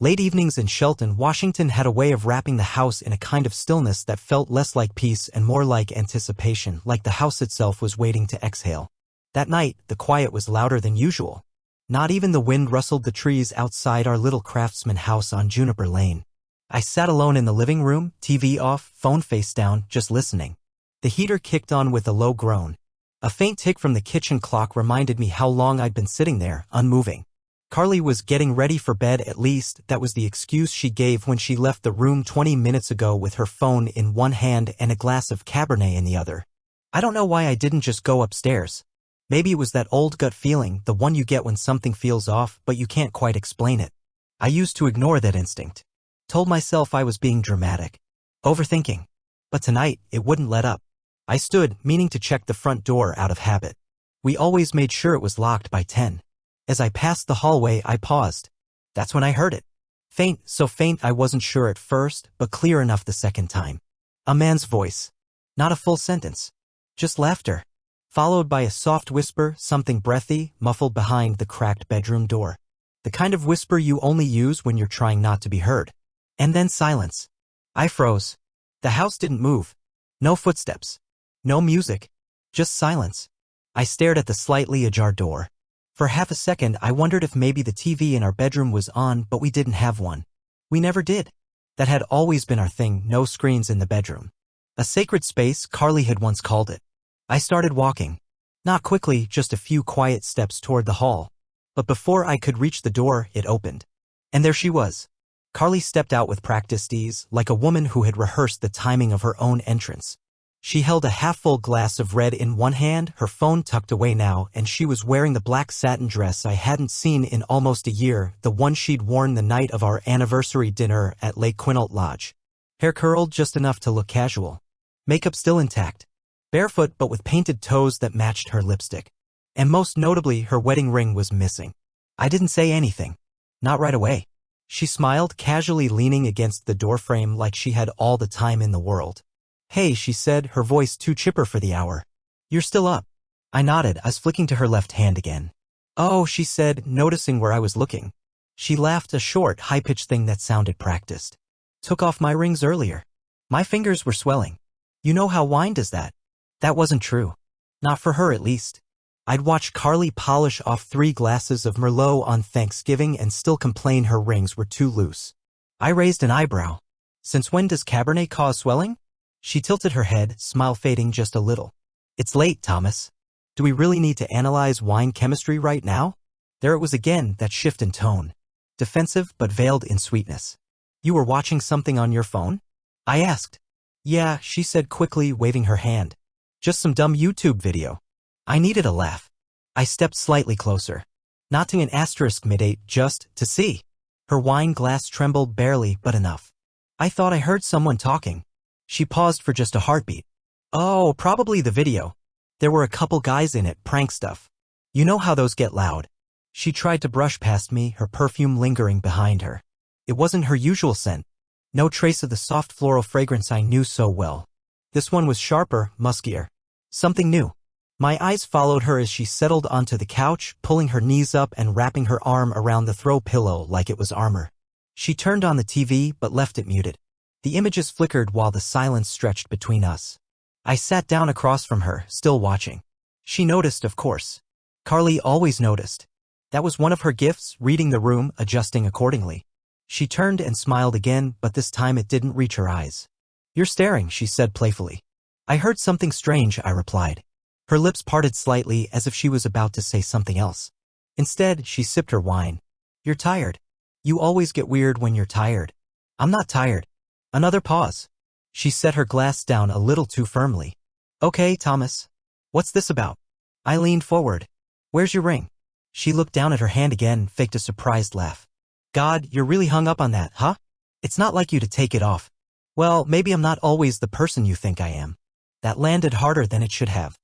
Late evenings in Shelton, Washington had a way of wrapping the house in a kind of stillness that felt less like peace and more like anticipation, like the house itself was waiting to exhale. That night, the quiet was louder than usual. Not even the wind rustled the trees outside our little craftsman house on Juniper Lane. I sat alone in the living room, TV off, phone face down, just listening. The heater kicked on with a low groan. A faint tick from the kitchen clock reminded me how long I'd been sitting there, unmoving. Carly was getting ready for bed, at least that was the excuse she gave when she left the room 20 minutes ago with her phone in one hand and a glass of Cabernet in the other. I don't know why I didn't just go upstairs. Maybe it was that old gut feeling, the one you get when something feels off but you can't quite explain it. I used to ignore that instinct. Told myself I was being dramatic. Overthinking. But tonight, it wouldn't let up. I stood, meaning to check the front door out of habit. We always made sure it was locked by 10. As I passed the hallway, I paused. That's when I heard it. Faint, so faint I wasn't sure at first, but clear enough the second time. A man's voice. Not a full sentence. Just laughter. Followed by a soft whisper, something breathy, muffled behind the cracked bedroom door. The kind of whisper you only use when you're trying not to be heard. And then silence. I froze. The house didn't move. No footsteps. No music. Just silence. I stared at the slightly ajar door. For half a second, I wondered if maybe the TV in our bedroom was on, but we didn't have one. We never did. That had always been our thing, no screens in the bedroom. A sacred space, Carly had once called it. I started walking. Not quickly, just a few quiet steps toward the hall. But before I could reach the door, it opened. And there she was. Carly stepped out with practiced ease, like a woman who had rehearsed the timing of her own entrance. She held a half-full glass of red in one hand, her phone tucked away now, and she was wearing the black satin dress I hadn't seen in almost a year, the one she'd worn the night of our anniversary dinner at Lake Quinault Lodge. Hair curled just enough to look casual. Makeup still intact. Barefoot but with painted toes that matched her lipstick. And most notably, her wedding ring was missing. I didn't say anything. Not right away. She smiled, casually leaning against the doorframe like she had all the time in the world. Hey, she said, her voice too chipper for the hour. You're still up. I nodded, I was flicking to her left hand again. Oh, she said, noticing where I was looking. She laughed, a short, high-pitched thing that sounded practiced. Took off my rings earlier. My fingers were swelling. You know how wine does that. That wasn't true. Not for her, at least. I'd watched Carly polish off 3 glasses of Merlot on Thanksgiving and still complain her rings were too loose. I raised an eyebrow. Since when does Cabernet cause swelling? She tilted her head, smile fading just a little. It's late, Thomas. Do we really need to analyze wine chemistry right now? There it was again, that shift in tone. Defensive but veiled in sweetness. You were watching something on your phone? I asked. Yeah, she said quickly, waving her hand. Just some dumb YouTube video. I needed a laugh. I stepped slightly closer. Not to an asterisk mid-8, just to see. Her wine glass trembled barely, but enough. I thought I heard someone talking. She paused for just a heartbeat. Oh, probably the video. There were a couple guys in it, prank stuff. You know how those get loud. She tried to brush past me, her perfume lingering behind her. It wasn't her usual scent. No trace of the soft floral fragrance I knew so well. This one was sharper, muskier. Something new. My eyes followed her as she settled onto the couch, pulling her knees up and wrapping her arm around the throw pillow like it was armor. She turned on the TV but left it muted. The images flickered while the silence stretched between us. I sat down across from her, still watching. She noticed, of course. Carly always noticed. That was one of her gifts, reading the room, adjusting accordingly. She turned and smiled again, but this time it didn't reach her eyes. You're staring, she said playfully. I heard something strange, I replied. Her lips parted slightly as if she was about to say something else. Instead, she sipped her wine. You're tired. You always get weird when you're tired. I'm not tired. Another pause. She set her glass down a little too firmly. Okay, Thomas. What's this about? I leaned forward. Where's your ring? She looked down at her hand again, faked a surprised laugh. God, you're really hung up on that, huh? It's not like you to take it off. Well, maybe I'm not always the person you think I am. That landed harder than it should have.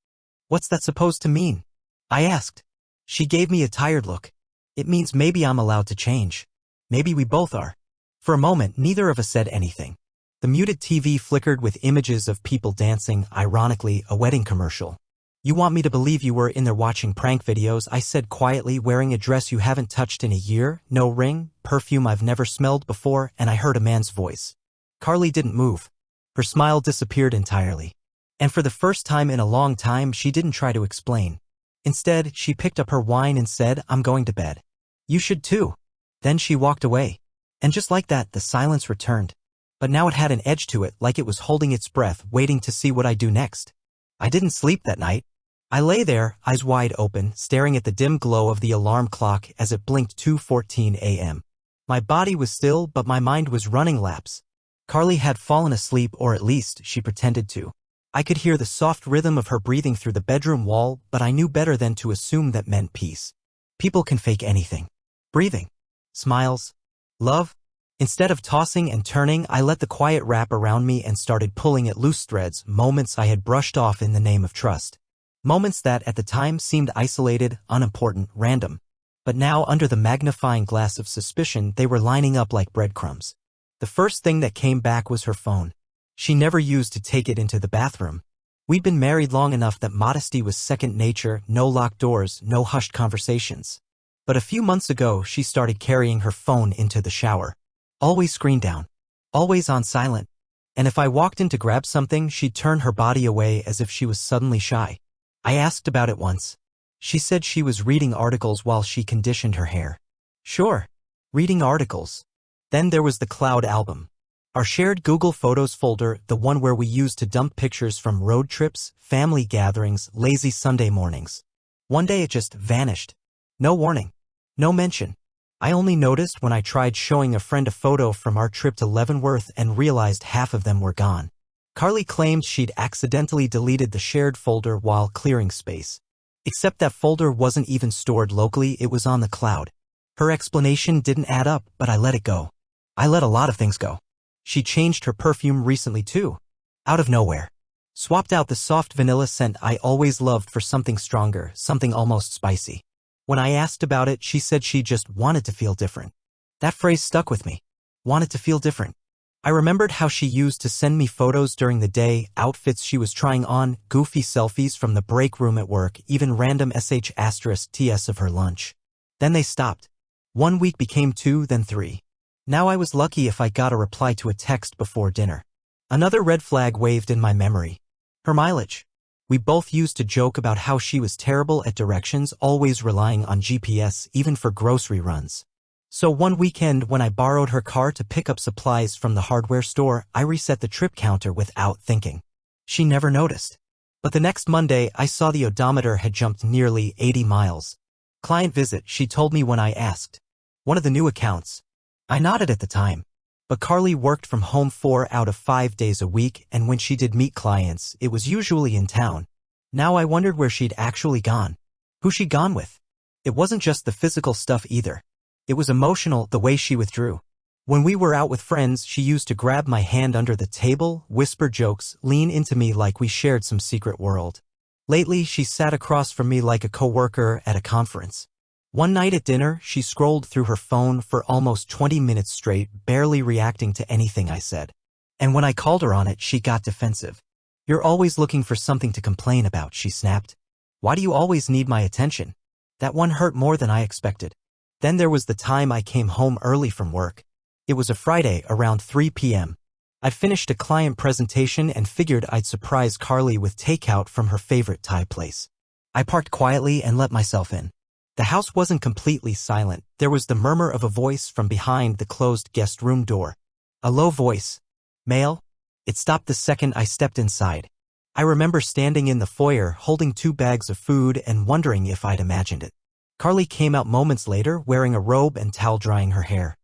What's that supposed to mean? I asked. She gave me a tired look. It means maybe I'm allowed to change. Maybe we both are. For a moment, neither of us said anything. The muted TV flickered with images of people dancing, ironically, a wedding commercial. You want me to believe you were in there watching prank videos, I said quietly, wearing a dress you haven't touched in a year, no ring, perfume I've never smelled before, and I heard a man's voice. Carly didn't move. Her smile disappeared entirely. And for the first time in a long time, she didn't try to explain. Instead, she picked up her wine and said, "I'm going to bed. You should too." Then she walked away. And just like that, the silence returned. But now it had an edge to it, like it was holding its breath, waiting to see what I'd do next. I didn't sleep that night. I lay there, eyes wide open, staring at the dim glow of the alarm clock as it blinked 2:14 a.m. My body was still, but my mind was running laps. Carly had fallen asleep, or at least she pretended to. I could hear the soft rhythm of her breathing through the bedroom wall, but I knew better than to assume that meant peace. People can fake anything. Breathing. Smiles. Love. Instead of tossing and turning, I let the quiet wrap around me and started pulling at loose threads, moments I had brushed off in the name of trust. Moments that, at the time, seemed isolated, unimportant, random. But now, under the magnifying glass of suspicion, they were lining up like breadcrumbs. The first thing that came back was her phone. She never used to take it into the bathroom. We'd been married long enough that modesty was second nature, no locked doors, no hushed conversations. But a few months ago, she started carrying her phone into the shower. Always screen down. Always on silent. And if I walked in to grab something, she'd turn her body away as if she was suddenly shy. I asked about it once. She said she was reading articles while she conditioned her hair. Sure. Reading articles. Then there was the cloud album. Our shared Google Photos folder, the one where we used to dump pictures from road trips, family gatherings, lazy Sunday mornings. One day it just vanished. No warning. No mention. I only noticed when I tried showing a friend a photo from our trip to Leavenworth and realized half of them were gone. Carly claimed she'd accidentally deleted the shared folder while clearing space. Except that folder wasn't even stored locally, it was on the cloud. Her explanation didn't add up, but I let it go. I let a lot of things go. She changed her perfume recently too. Out of nowhere. Swapped out the soft vanilla scent I always loved for something stronger, something almost spicy. When I asked about it, she said she just wanted to feel different. That phrase stuck with me. Wanted to feel different. I remembered how she used to send me photos during the day, outfits she was trying on, goofy selfies from the break room at work, even random sh*ts of her lunch. Then they stopped. 1 week became 2, then 3. Now I was lucky if I got a reply to a text before dinner. Another red flag waved in my memory. Her mileage. We both used to joke about how she was terrible at directions, always relying on GPS even for grocery runs. So one weekend when I borrowed her car to pick up supplies from the hardware store, I reset the trip counter without thinking. She never noticed. But the next Monday, I saw the odometer had jumped nearly 80 miles. Client visit, she told me when I asked. One of the new accounts. I nodded at the time. But Carly worked from home 4 out of 5 days a week, and when she did meet clients, it was usually in town. Now I wondered where she'd actually gone. Who she'd gone with. It wasn't just the physical stuff either. It was emotional, the way she withdrew. When we were out with friends, she used to grab my hand under the table, whisper jokes, lean into me like we shared some secret world. Lately, she sat across from me like a coworker at a conference. One night at dinner, she scrolled through her phone for almost 20 minutes straight, barely reacting to anything I said. And when I called her on it, she got defensive. "You're always looking for something to complain about," she snapped. "Why do you always need my attention?" That one hurt more than I expected. Then there was the time I came home early from work. It was a Friday around 3 p.m. I'd finished a client presentation and figured I'd surprise Carly with takeout from her favorite Thai place. I parked quietly and let myself in. The house wasn't completely silent. There was the murmur of a voice from behind the closed guest room door. A low voice. "Male?" It stopped the second I stepped inside. I remember standing in the foyer holding 2 bags of food and wondering if I'd imagined it. Carly came out moments later wearing a robe and towel drying her hair.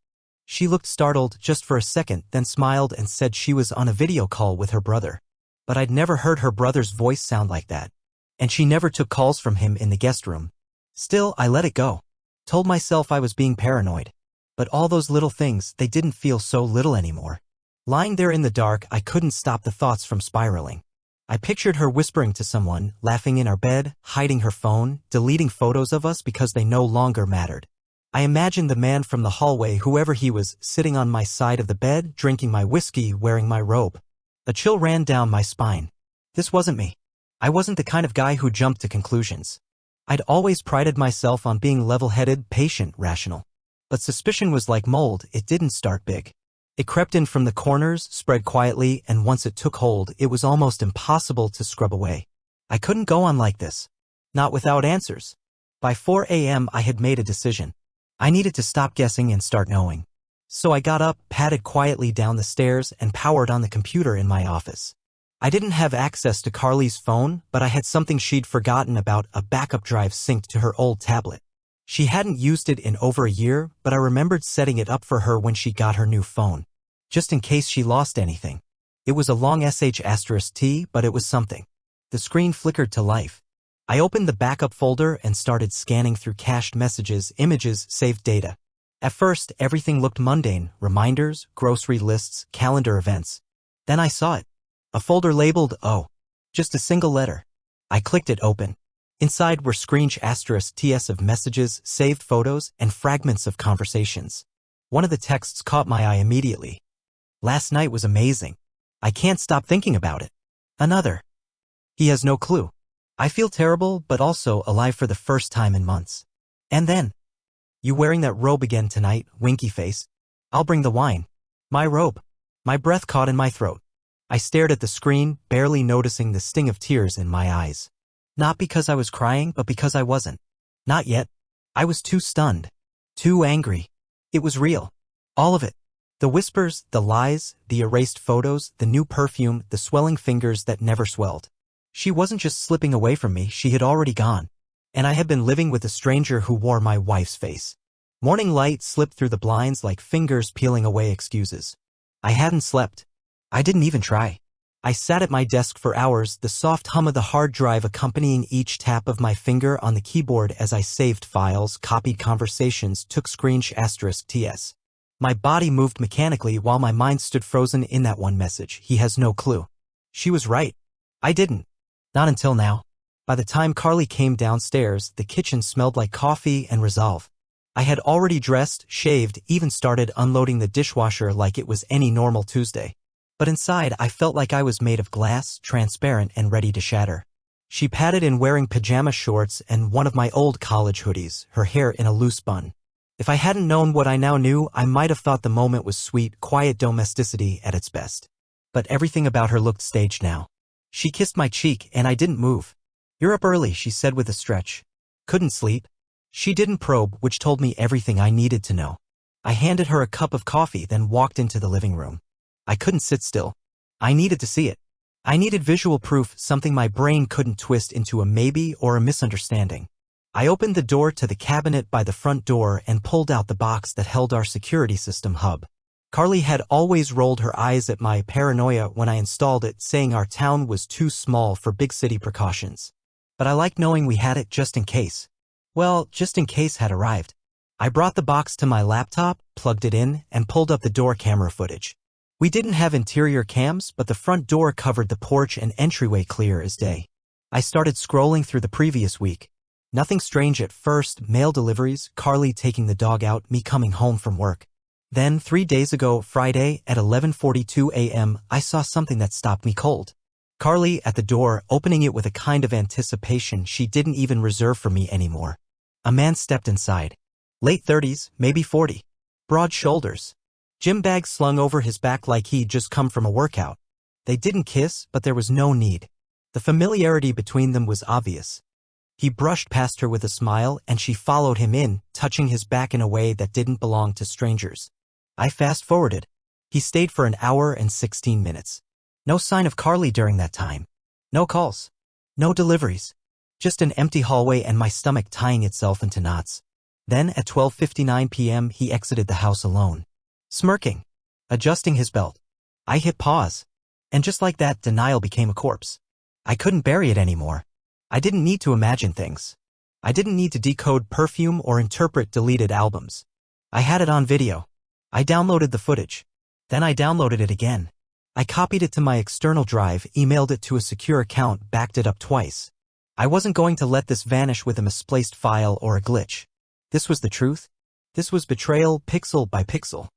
She looked startled just for a second, then smiled and said she was on a video call with her brother. But I'd never heard her brother's voice sound like that. And she never took calls from him in the guest room. Still, I let it go. Told myself I was being paranoid. But all those little things, they didn't feel so little anymore. Lying there in the dark, I couldn't stop the thoughts from spiraling. I pictured her whispering to someone, laughing in our bed, hiding her phone, deleting photos of us because they no longer mattered. I imagined the man from the hallway, whoever he was, sitting on my side of the bed, drinking my whiskey, wearing my robe. A chill ran down my spine. This wasn't me. I wasn't the kind of guy who jumped to conclusions. I'd always prided myself on being level-headed, patient, rational. But suspicion was like mold, it didn't start big. It crept in from the corners, spread quietly, and once it took hold, it was almost impossible to scrub away. I couldn't go on like this. Not without answers. By 4 a.m. I had made a decision. I needed to stop guessing and start knowing. So I got up, padded quietly down the stairs, and powered on the computer in my office. I didn't have access to Carly's phone, but I had something she'd forgotten about, a backup drive synced to her old tablet. She hadn't used it in over a year, but I remembered setting it up for her when she got her new phone. Just in case she lost anything. It was a long sh*T, but it was something. The screen flickered to life. I opened the backup folder and started scanning through cached messages, images, saved data. At first, everything looked mundane, reminders, grocery lists, calendar events. Then I saw it. A folder labeled O. Just a single letter. I clicked it open. Inside were *TS of messages, saved photos, and fragments of conversations. One of the texts caught my eye immediately. Last night was amazing. I can't stop thinking about it. Another. He has no clue. I feel terrible, but also alive for the first time in months. And then. You wearing that robe again tonight, winky face? I'll bring the wine. My robe. My breath caught in my throat. I stared at the screen, barely noticing the sting of tears in my eyes. Not because I was crying, but because I wasn't. Not yet. I was too stunned. Too angry. It was real. All of it. The whispers, the lies, the erased photos, the new perfume, the swelling fingers that never swelled. She wasn't just slipping away from me, she had already gone. And I had been living with a stranger who wore my wife's face. Morning light slipped through the blinds like fingers peeling away excuses. I hadn't slept. I didn't even try. I sat at my desk for hours, the soft hum of the hard drive accompanying each tap of my finger on the keyboard as I saved files, copied conversations, took *TS. My body moved mechanically while my mind stood frozen in that one message. He has no clue. She was right. I didn't. Not until now. By the time Carly came downstairs, the kitchen smelled like coffee and resolve. I had already dressed, shaved, even started unloading the dishwasher like it was any normal Tuesday. But inside, I felt like I was made of glass, transparent and ready to shatter. She padded in wearing pajama shorts and one of my old college hoodies, her hair in a loose bun. If I hadn't known what I now knew, I might have thought the moment was sweet, quiet domesticity at its best. But everything about her looked staged now. She kissed my cheek and I didn't move. "You're up early," she said with a stretch. "Couldn't sleep?" She didn't probe, which told me everything I needed to know. I handed her a cup of coffee, then walked into the living room. I couldn't sit still. I needed to see it. I needed visual proof, something my brain couldn't twist into a maybe or a misunderstanding. I opened the door to the cabinet by the front door and pulled out the box that held our security system hub. Carly had always rolled her eyes at my paranoia when I installed it, saying our town was too small for big city precautions. But I liked knowing we had it just in case. Well, just in case had arrived. I brought the box to my laptop, plugged it in, and pulled up the door camera footage. We didn't have interior cams, but the front door covered the porch and entryway clear as day. I started scrolling through the previous week. Nothing strange at first, mail deliveries, Carly taking the dog out, me coming home from work. Then, 3 days ago, Friday, at 11:42 a.m., I saw something that stopped me cold. Carly at the door, opening it with a kind of anticipation she didn't even reserve for me anymore. A man stepped inside. Late 30s, maybe 40. Broad shoulders. Gym bag slung over his back like he'd just come from a workout. They didn't kiss, but there was no need. The familiarity between them was obvious. He brushed past her with a smile, and she followed him in, touching his back in a way that didn't belong to strangers. I fast-forwarded. He stayed for an hour and 16 minutes. No sign of Carly during that time. No calls. No deliveries. Just an empty hallway and my stomach tying itself into knots. Then, at 12:59 p.m., he exited the house alone. Smirking. Adjusting his belt. I hit pause. And just like that, denial became a corpse. I couldn't bury it anymore. I didn't need to imagine things. I didn't need to decode perfume or interpret deleted albums. I had it on video. I downloaded the footage. Then I downloaded it again. I copied it to my external drive, emailed it to a secure account, backed it up twice. I wasn't going to let this vanish with a misplaced file or a glitch. This was the truth. This was betrayal, pixel by pixel.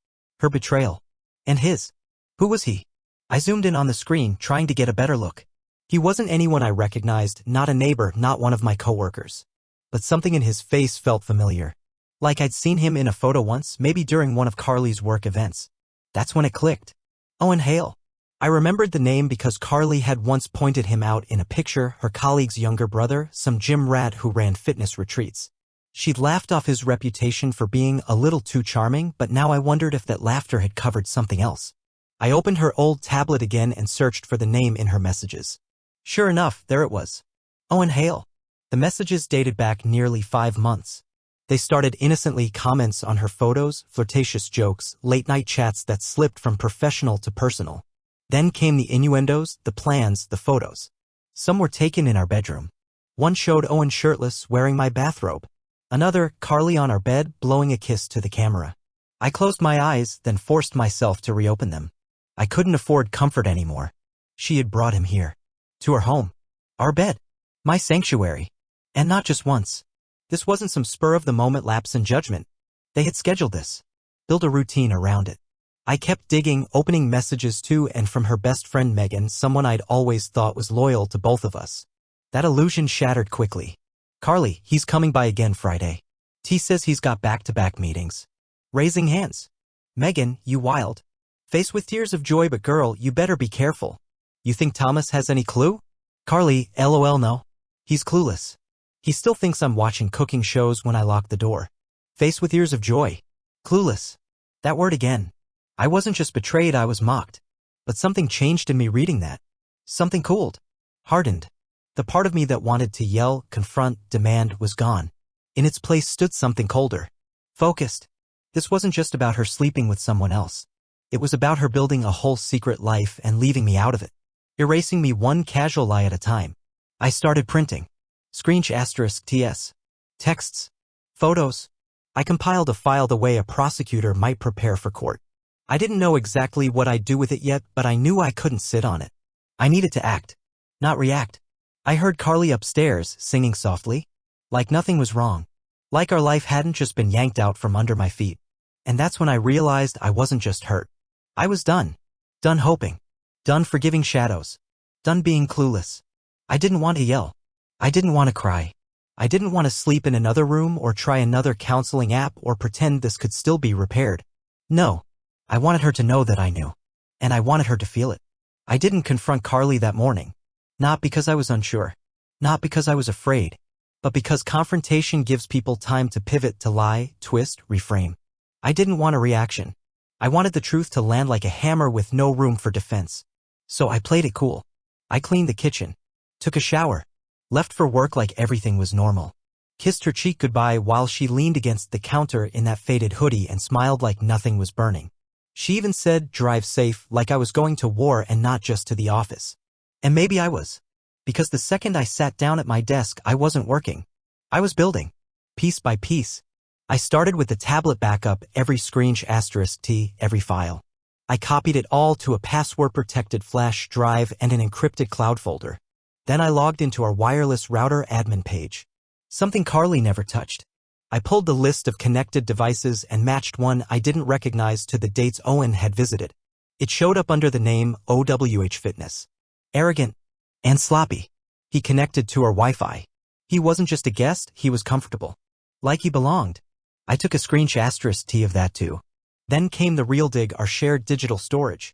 Her betrayal. And his. Who was he? I zoomed in on the screen, trying to get a better look. He wasn't anyone I recognized, not a neighbor, not one of my coworkers. But something in his face felt familiar. Like I'd seen him in a photo once, maybe during one of Carly's work events. That's when it clicked. Owen Hale. I remembered the name because Carly had once pointed him out in a picture, her colleague's younger brother, some gym rat who ran fitness retreats. She'd laughed off his reputation for being a little too charming, but now I wondered if that laughter had covered something else. I opened her old tablet again and searched for the name in her messages. Sure enough, there it was. Owen Hale. The messages dated back nearly 5 months. They started innocently, comments on her photos, flirtatious jokes, late-night chats that slipped from professional to personal. Then came the innuendos, the plans, the photos. Some were taken in our bedroom. One showed Owen shirtless, wearing my bathrobe. Another, Carly on our bed, blowing a kiss to the camera. I closed my eyes, then forced myself to reopen them. I couldn't afford comfort anymore. She had brought him here. To her home. Our bed. My sanctuary. And not just once. This wasn't some spur-of-the-moment lapse in judgment. They had scheduled this. Built a routine around it. I kept digging, opening messages to and from her best friend Megan, someone I'd always thought was loyal to both of us. That illusion shattered quickly. Carly, he's coming by again Friday. T says he's got back-to-back meetings. Raising hands. Megan, you wild. Face with tears of joy, but girl, you better be careful. You think Thomas has any clue? Carly, LOL no. He's clueless. He still thinks I'm watching cooking shows when I lock the door. Face with tears of joy. Clueless. That word again. I wasn't just betrayed, I was mocked. But something changed in me reading that. Something cooled. Hardened. The part of me that wanted to yell, confront, demand was gone. In its place stood something colder. Focused. This wasn't just about her sleeping with someone else. It was about her building a whole secret life and leaving me out of it. Erasing me one casual lie at a time. I started printing. *TS. Texts. Photos. I compiled a file the way a prosecutor might prepare for court. I didn't know exactly what I'd do with it yet, but I knew I couldn't sit on it. I needed to act. Not react. I heard Carly upstairs, singing softly. Like nothing was wrong. Like our life hadn't just been yanked out from under my feet. And that's when I realized I wasn't just hurt. I was done. Done hoping. Done forgiving shadows. Done being clueless. I didn't want to yell. I didn't want to cry. I didn't want to sleep in another room or try another counseling app or pretend this could still be repaired. No. I wanted her to know that I knew. And I wanted her to feel it. I didn't confront Carly that morning. Not because I was unsure. Not because I was afraid. But because confrontation gives people time to pivot, to lie, twist, reframe. I didn't want a reaction. I wanted the truth to land like a hammer with no room for defense. So I played it cool. I cleaned the kitchen. Took a shower. Left for work like everything was normal. Kissed her cheek goodbye while she leaned against the counter in that faded hoodie and smiled like nothing was burning. She even said, drive safe, like I was going to war and not just to the office. And maybe I was. Because the second I sat down at my desk, I wasn't working. I was building. Piece by piece. I started with the tablet backup, every *T, every file. I copied it all to a password-protected flash drive and an encrypted cloud folder. Then I logged into our wireless router admin page. Something Carly never touched. I pulled the list of connected devices and matched one I didn't recognize to the dates Owen had visited. It showed up under the name OWH Fitness. Arrogant. And sloppy. He connected to our Wi-Fi. He wasn't just a guest, he was comfortable. Like he belonged. I took a *T of that too. Then came the real dig, our shared digital storage.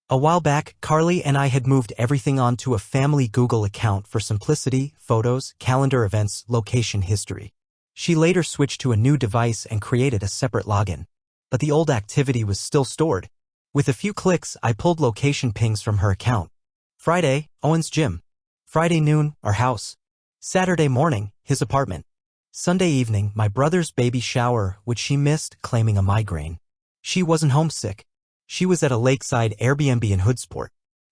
A while back, Carly and I had moved everything onto a family Google account for simplicity, photos, calendar events, location history. She later switched to a new device and created a separate login. But the old activity was still stored. With a few clicks, I pulled location pings from her account. Friday, Owen's gym. Friday noon, our house. Saturday morning, his apartment. Sunday evening, my brother's baby shower, which she missed, claiming a migraine. She wasn't homesick. She was at a lakeside Airbnb in Hoodsport.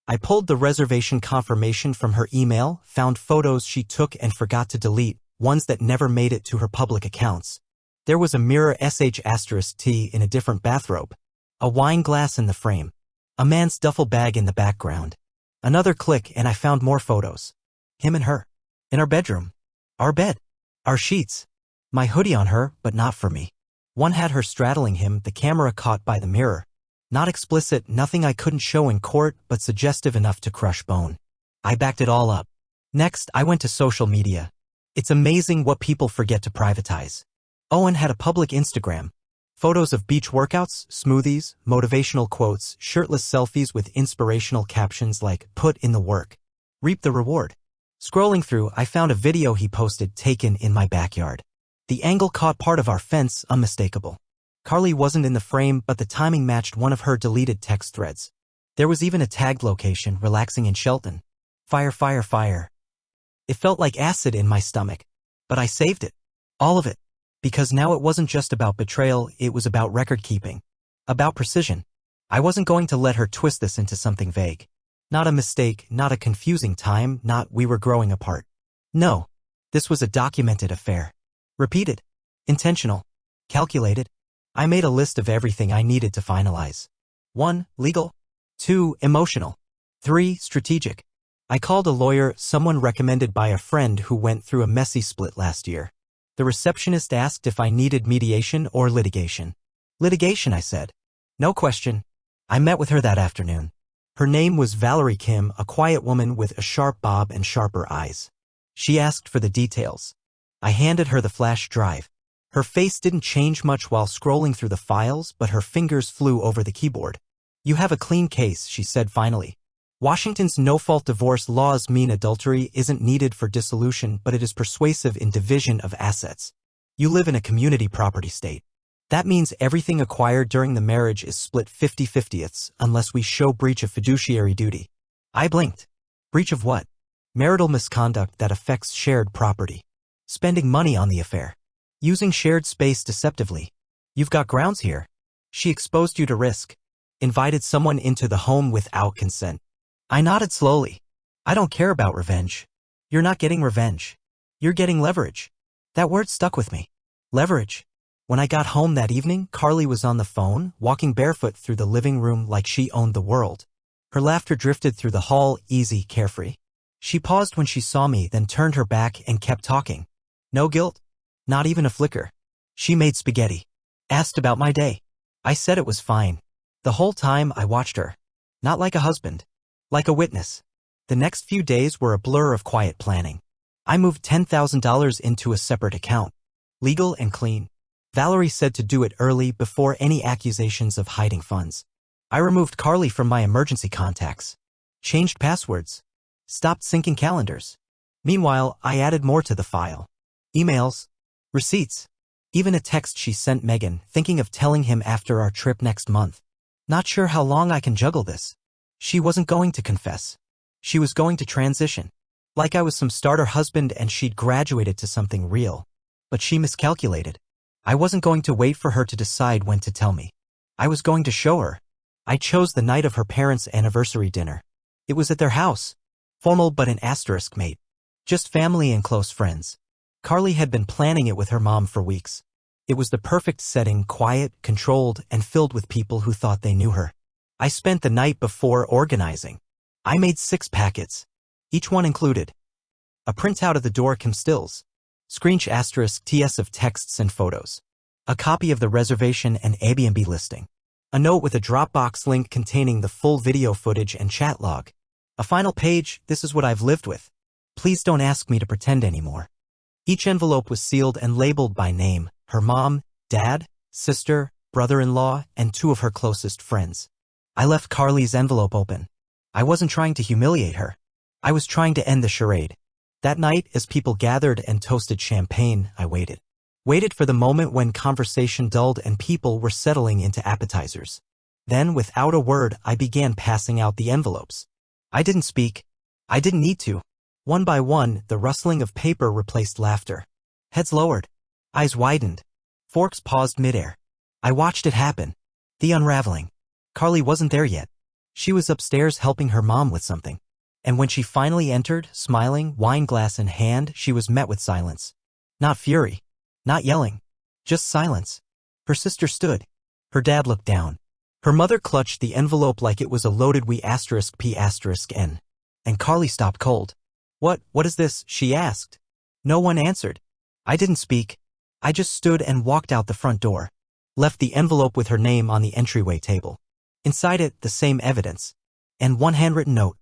I pulled the reservation confirmation from her email, found photos she took and forgot to delete, ones that never made it to her public accounts. There was a mirror *T in a different bathrobe. A wine glass in the frame. A man's duffel bag in the background. Another click and I found more photos. Him and her. In our bedroom. Our bed. Our sheets. My hoodie on her, but not for me. One had her straddling him, the camera caught by the mirror. Not explicit, nothing I couldn't show in court, but suggestive enough to crush bone. I backed it all up. Next, I went to social media. It's amazing what people forget to privatize. Owen had a public Instagram. Photos of beach workouts, smoothies, motivational quotes, shirtless selfies with inspirational captions like, "Put in the work. Reap the reward." Scrolling through, I found a video he posted taken in my backyard. The angle caught part of our fence unmistakable. Carly wasn't in the frame, but the timing matched one of her deleted text threads. There was even a tagged location, relaxing in Shelton. Fire, fire, fire. It felt like acid in my stomach. But I saved it. All of it. Because now it wasn't just about betrayal, it was about record keeping. About precision. I wasn't going to let her twist this into something vague. Not a mistake, not a confusing time, not we were growing apart. No. This was a documented affair. Repeated. Intentional. Calculated. I made a list of everything I needed to finalize. 1. Legal. 2. Emotional. 3. Strategic. I called a lawyer, someone recommended by a friend who went through a messy split last year. The receptionist asked if I needed mediation or litigation. Litigation, I said. No question. I met with her that afternoon. Her name was Valerie Kim, a quiet woman with a sharp bob and sharper eyes. She asked for the details. I handed her the flash drive. Her face didn't change much while scrolling through the files, but her fingers flew over the keyboard. "You have a clean case," she said finally. "Washington's no-fault divorce laws mean adultery isn't needed for dissolution, but it is persuasive in division of assets. You live in a community property state. That means everything acquired during the marriage is split 50-50ths unless we show breach of fiduciary duty." I blinked. Breach of what? Marital misconduct that affects shared property. Spending money on the affair. Using shared space deceptively. You've got grounds here. She exposed you to risk. Invited someone into the home without consent. I nodded slowly. I don't care about revenge. You're not getting revenge. You're getting leverage. That word stuck with me. Leverage. When I got home that evening, Carly was on the phone, walking barefoot through the living room like she owned the world. Her laughter drifted through the hall, easy, carefree. She paused when she saw me, then turned her back and kept talking. No guilt. Not even a flicker. She made spaghetti. Asked about my day. I said it was fine. The whole time I watched her. Not like a husband. Like a witness. The next few days were a blur of quiet planning. I moved $10,000 into a separate account. Legal and clean. Valerie said to do it early before any accusations of hiding funds. I removed Carly from my emergency contacts. Changed passwords. Stopped syncing calendars. Meanwhile, I added more to the file. Emails. Receipts. Even a text she sent Megan, thinking of telling him after our trip next month. Not sure how long I can juggle this. She wasn't going to confess. She was going to transition. Like I was some starter husband and she'd graduated to something real. But she miscalculated. I wasn't going to wait for her to decide when to tell me. I was going to show her. I chose the night of her parents' anniversary dinner. It was at their house. Formal but an asterisk, mate. Just family and close friends. Carly had been planning it with her mom for weeks. It was the perfect setting, quiet, controlled, and filled with people who thought they knew her. I spent the night before organizing. I made 6 packets. Each one included a printout of the Dorcam stills, screenshot asterisk TS of texts and photos, a copy of the reservation and Airbnb listing, a note with a Dropbox link containing the full video footage and chat log, a final page, "This is what I've lived with. Please don't ask me to pretend anymore." Each envelope was sealed and labeled by name, her mom, dad, sister, brother-in-law, and 2 of her closest friends. I left Carly's envelope open. I wasn't trying to humiliate her. I was trying to end the charade. That night, as people gathered and toasted champagne, I waited. Waited for the moment when conversation dulled and people were settling into appetizers. Then, without a word, I began passing out the envelopes. I didn't speak. I didn't need to. One by one, the rustling of paper replaced laughter. Heads lowered. Eyes widened. Forks paused midair. I watched it happen. The unraveling. Carly wasn't there yet. She was upstairs helping her mom with something. And when she finally entered, smiling, wine glass in hand, she was met with silence. Not fury. Not yelling. Just silence. Her sister stood. Her dad looked down. Her mother clutched the envelope like it was a loaded P*N. And Carly stopped cold. What is this?" she asked. No one answered. I didn't speak. I just stood and walked out the front door. Left the envelope with her name on the entryway table. Inside it, the same evidence. And one handwritten note.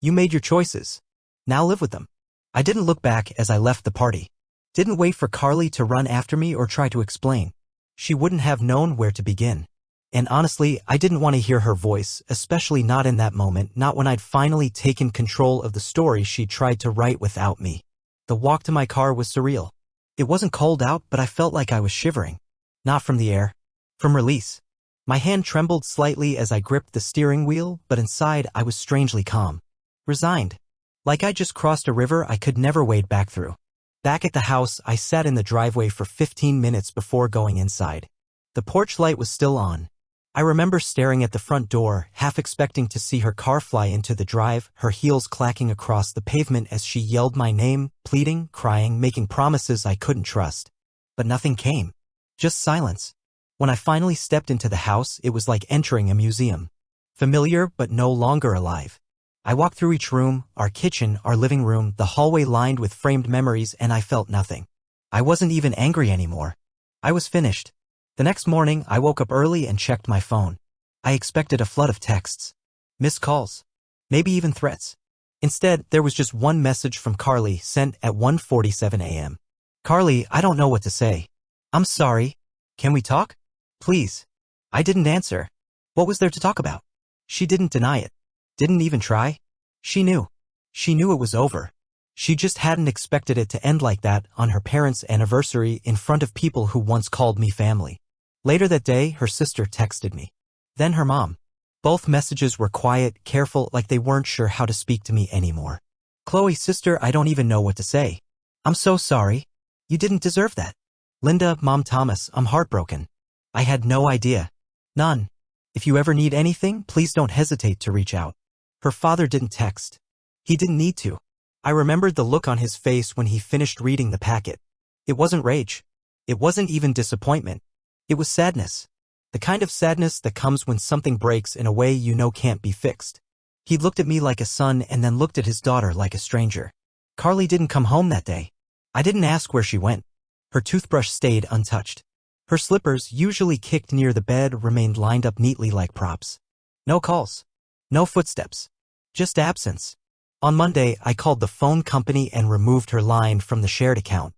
"You made your choices. Now live with them." I didn't look back as I left the party. Didn't wait for Carly to run after me or try to explain. She wouldn't have known where to begin. And honestly, I didn't want to hear her voice, especially not in that moment, not when I'd finally taken control of the story she tried to write without me. The walk to my car was surreal. It wasn't cold out, but I felt like I was shivering. Not from the air. From release. My hand trembled slightly as I gripped the steering wheel, but inside I was strangely calm. Resigned. Like I just crossed a river I could never wade back through. Back at the house, I sat in the driveway for 15 minutes before going inside. The porch light was still on. I remember staring at the front door, half expecting to see her car fly into the drive, her heels clacking across the pavement as she yelled my name, pleading, crying, making promises I couldn't trust. But nothing came. Just silence. When I finally stepped into the house, it was like entering a museum. Familiar, but no longer alive. I walked through each room, our kitchen, our living room, the hallway lined with framed memories, and I felt nothing. I wasn't even angry anymore. I was finished. The next morning, I woke up early and checked my phone. I expected a flood of texts. Missed calls. Maybe even threats. Instead, there was just one message from Carly sent at 1:47 a.m. Carly, I don't know what to say. I'm sorry. Can we talk? Please. I didn't answer. What was there to talk about? She didn't deny it. Didn't even try. She knew. She knew it was over. She just hadn't expected it to end like that on her parents' anniversary in front of people who once called me family. Later that day, her sister texted me. Then her mom. Both messages were quiet, careful, like they weren't sure how to speak to me anymore. Chloe, sister, I don't even know what to say. I'm so sorry. You didn't deserve that. Linda, Mom, Thomas, I'm heartbroken. I had no idea. None. If you ever need anything, please don't hesitate to reach out. Her father didn't text. He didn't need to. I remembered the look on his face when he finished reading the packet. It wasn't rage. It wasn't even disappointment. It was sadness. The kind of sadness that comes when something breaks in a way you know can't be fixed. He looked at me like a son and then looked at his daughter like a stranger. Carly didn't come home that day. I didn't ask where she went. Her toothbrush stayed untouched. Her slippers, usually kicked near the bed, remained lined up neatly like props. No calls. No footsteps. Just absence. On Monday, I called the phone company and removed her line from the shared account.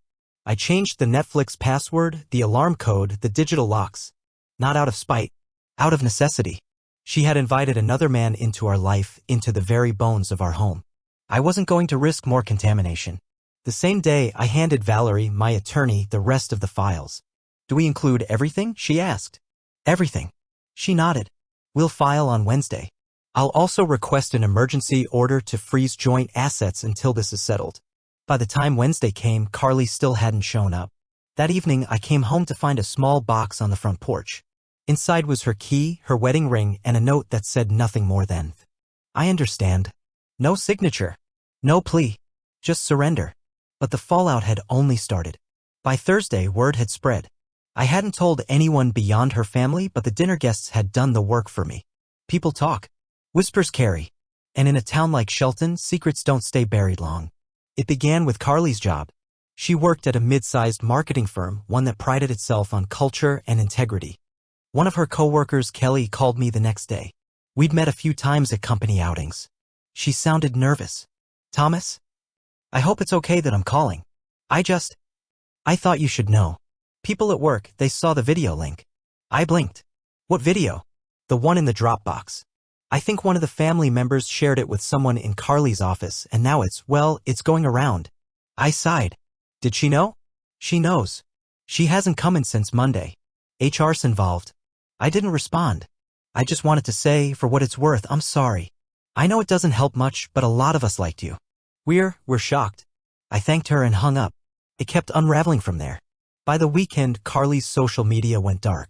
I changed the Netflix password, the alarm code, the digital locks. Not out of spite. Out of necessity. She had invited another man into our life, into the very bones of our home. I wasn't going to risk more contamination. The same day, I handed Valerie, my attorney, the rest of the files. Do we include everything? She asked. Everything. She nodded. We'll file on Wednesday. I'll also request an emergency order to freeze joint assets until this is settled. By the time Wednesday came, Carly still hadn't shown up. That evening, I came home to find a small box on the front porch. Inside was her key, her wedding ring, and a note that said nothing more than, I understand. No signature. No plea. Just surrender. But the fallout had only started. By Thursday, word had spread. I hadn't told anyone beyond her family, but the dinner guests had done the work for me. People talk. Whispers carry. And in a town like Shelton, secrets don't stay buried long. It began with Carly's job. She worked at a mid-sized marketing firm, one that prided itself on culture and integrity. One of her coworkers, Kelly, called me the next day. We'd met a few times at company outings. She sounded nervous. Thomas? I hope it's okay that I'm calling. I thought you should know. People at work, they saw the video link. I blinked. What video? The one in the Dropbox. I think one of the family members shared it with someone in Carly's office, and now it's going around. I sighed. Did she know? She knows. She hasn't come in since Monday. HR's involved. I didn't respond. I just wanted to say, for what it's worth, I'm sorry. I know it doesn't help much, but a lot of us liked you. We're shocked. I thanked her and hung up. It kept unraveling from there. By the weekend, Carly's social media went dark.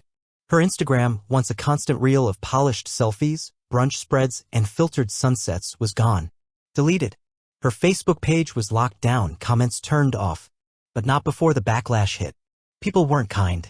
Her Instagram, once a constant reel of polished selfies, brunch spreads, and filtered sunsets, was gone. Deleted. Her Facebook page was locked down, comments turned off. But not before the backlash hit. People weren't kind.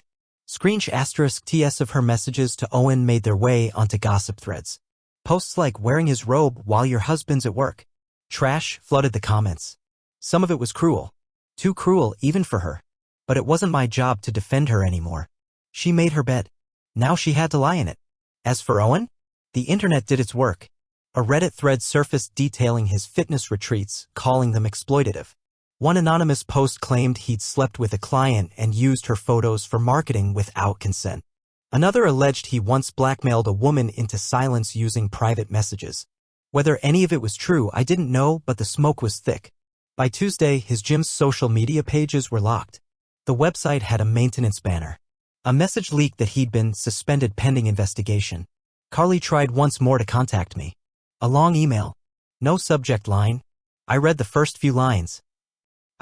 *TS of her messages to Owen made their way onto gossip threads. Posts like wearing his robe while your husband's at work. Trash flooded the comments. Some of it was cruel. Too cruel even for her. But it wasn't my job to defend her anymore. She made her bed. Now she had to lie in it. As for Owen, the internet did its work. A Reddit thread surfaced detailing his fitness retreats, calling them exploitative. One anonymous post claimed he'd slept with a client and used her photos for marketing without consent. Another alleged he once blackmailed a woman into silence using private messages. Whether any of it was true, I didn't know, but the smoke was thick. By Tuesday, his gym's social media pages were locked. The website had a maintenance banner. A message leaked that he'd been suspended pending investigation. Carly tried once more to contact me. A long email. No subject line. I read the first few lines.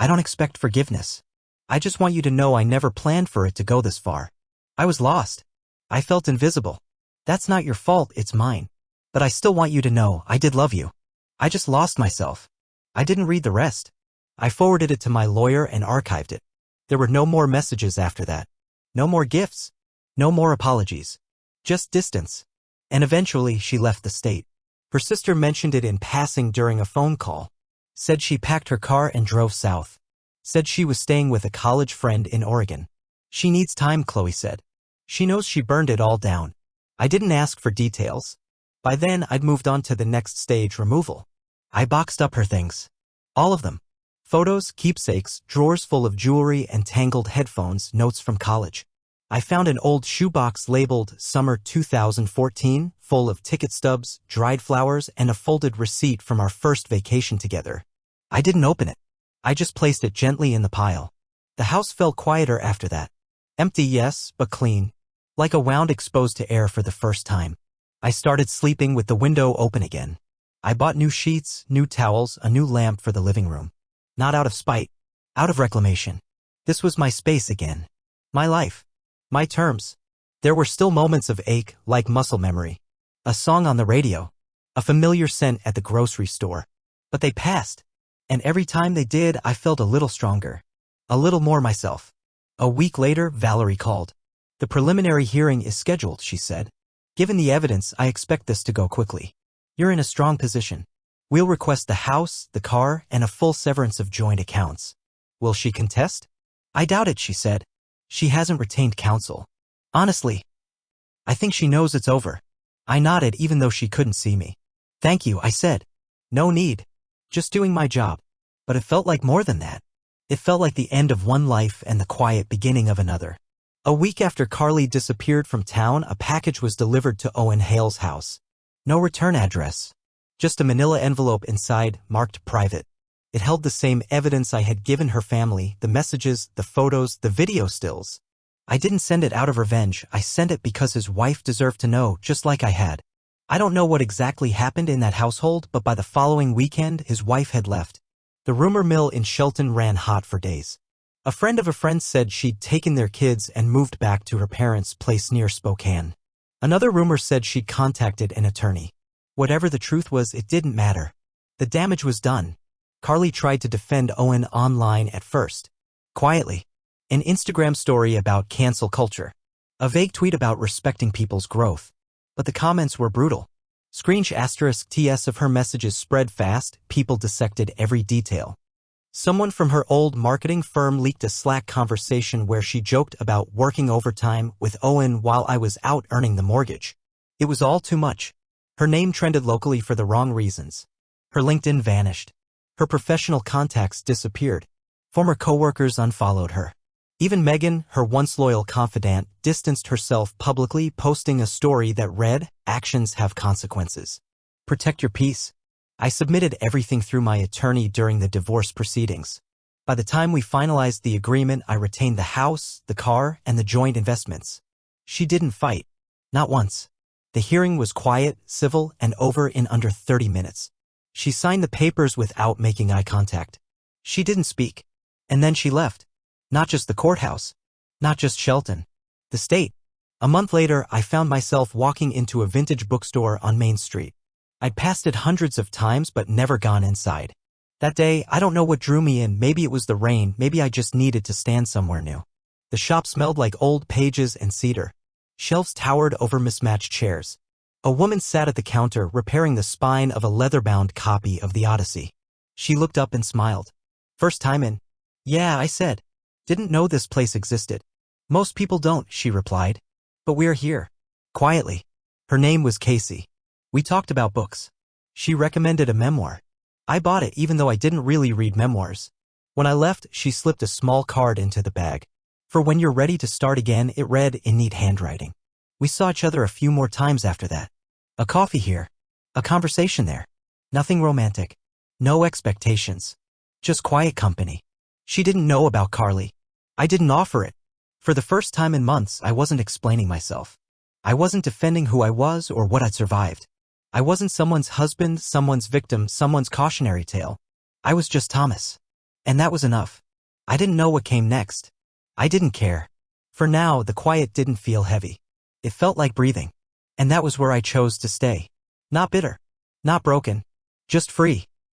I don't expect forgiveness. I just want you to know I never planned for it to go this far. I was lost. I felt invisible. That's not your fault, it's mine. But I still want you to know I did love you. I just lost myself. I didn't read the rest. I forwarded it to my lawyer and archived it. There were no more messages after that. No more gifts. No more apologies. Just distance. And eventually she left the state. Her sister mentioned it in passing during a phone call. Said she packed her car and drove south. Said she was staying with a college friend in Oregon. She needs time, Chloe said. She knows she burned it all down. I didn't ask for details. By then, I'd moved on to the next stage, removal. I boxed up her things. All of them. Photos, keepsakes, drawers full of jewelry and tangled headphones, notes from college. I found an old shoebox labeled Summer 2014, full of ticket stubs, dried flowers, and a folded receipt from our first vacation together. I didn't open it. I just placed it gently in the pile. The house felt quieter after that. Empty, yes, but clean. Like a wound exposed to air for the first time. I started sleeping with the window open again. I bought new sheets, new towels, a new lamp for the living room. Not out of spite. Out of reclamation. This was my space again. My life. My terms. There were still moments of ache, like muscle memory. A song on the radio. A familiar scent at the grocery store. But they passed. And every time they did, I felt a little stronger. A little more myself. A week later, Valerie called. The preliminary hearing is scheduled, she said. Given the evidence, I expect this to go quickly. You're in a strong position. We'll request the house, the car, and a full severance of joint accounts. Will she contest? I doubt it, she said. She hasn't retained counsel. Honestly, I think she knows it's over. I nodded even though she couldn't see me. Thank you, I said. No need. Just doing my job. But it felt like more than that. It felt like the end of one life and the quiet beginning of another. A week after Carly disappeared from town, a package was delivered to Owen Hale's house. No return address. Just a manila envelope inside, marked private. It held the same evidence I had given her family, the messages, the photos, the video stills. I didn't send it out of revenge, I sent it because his wife deserved to know, just like I had. I don't know what exactly happened in that household, but by the following weekend, his wife had left. The rumor mill in Shelton ran hot for days. A friend of a friend said she'd taken their kids and moved back to her parents' place near Spokane. Another rumor said she'd contacted an attorney. Whatever the truth was, it didn't matter. The damage was done. Carly tried to defend Owen online at first. Quietly. An Instagram story about cancel culture. A vague tweet about respecting people's growth. But the comments were brutal. *TS of her messages spread fast, people dissected every detail. Someone from her old marketing firm leaked a Slack conversation where she joked about working overtime with Owen while I was out earning the mortgage. It was all too much. Her name trended locally for the wrong reasons. Her LinkedIn vanished. Her professional contacts disappeared. Former coworkers unfollowed her. Even Megan, her once loyal confidant, distanced herself publicly, posting a story that read, "Actions have consequences. Protect your peace." I submitted everything through my attorney during the divorce proceedings. By the time we finalized the agreement, I retained the house, the car, and the joint investments. She didn't fight. Not once. The hearing was quiet, civil, and over in under 30 minutes. She signed the papers without making eye contact. She didn't speak. And then she left. Not just the courthouse. Not just Shelton. The state. A month later, I found myself walking into a vintage bookstore on Main Street. I'd passed it hundreds of times but never gone inside. That day, I don't know what drew me in. Maybe it was the rain, maybe I just needed to stand somewhere new. The shop smelled like old pages and cedar. Shelves towered over mismatched chairs. A woman sat at the counter repairing the spine of a leather-bound copy of the Odyssey. She looked up and smiled. "First time in?" "Yeah," I said. "Didn't know this place existed." "Most people don't," she replied. "But we're here." Quietly. Her name was Casey. We talked about books. She recommended a memoir. I bought it even though I didn't really read memoirs. When I left, she slipped a small card into the bag. For when you're ready to start again, it read in neat handwriting. We saw each other a few more times after that. A coffee here. A conversation there. Nothing romantic. No expectations. Just quiet company. She didn't know about Carly. I didn't offer it. For the first time in months, I wasn't explaining myself. I wasn't defending who I was or what I'd survived. I wasn't someone's husband, someone's victim, someone's cautionary tale. I was just Thomas. And that was enough. I didn't know what came next. I didn't care. For now, the quiet didn't feel heavy. It felt like breathing. And that was where I chose to stay. Not bitter. Not broken. Just free.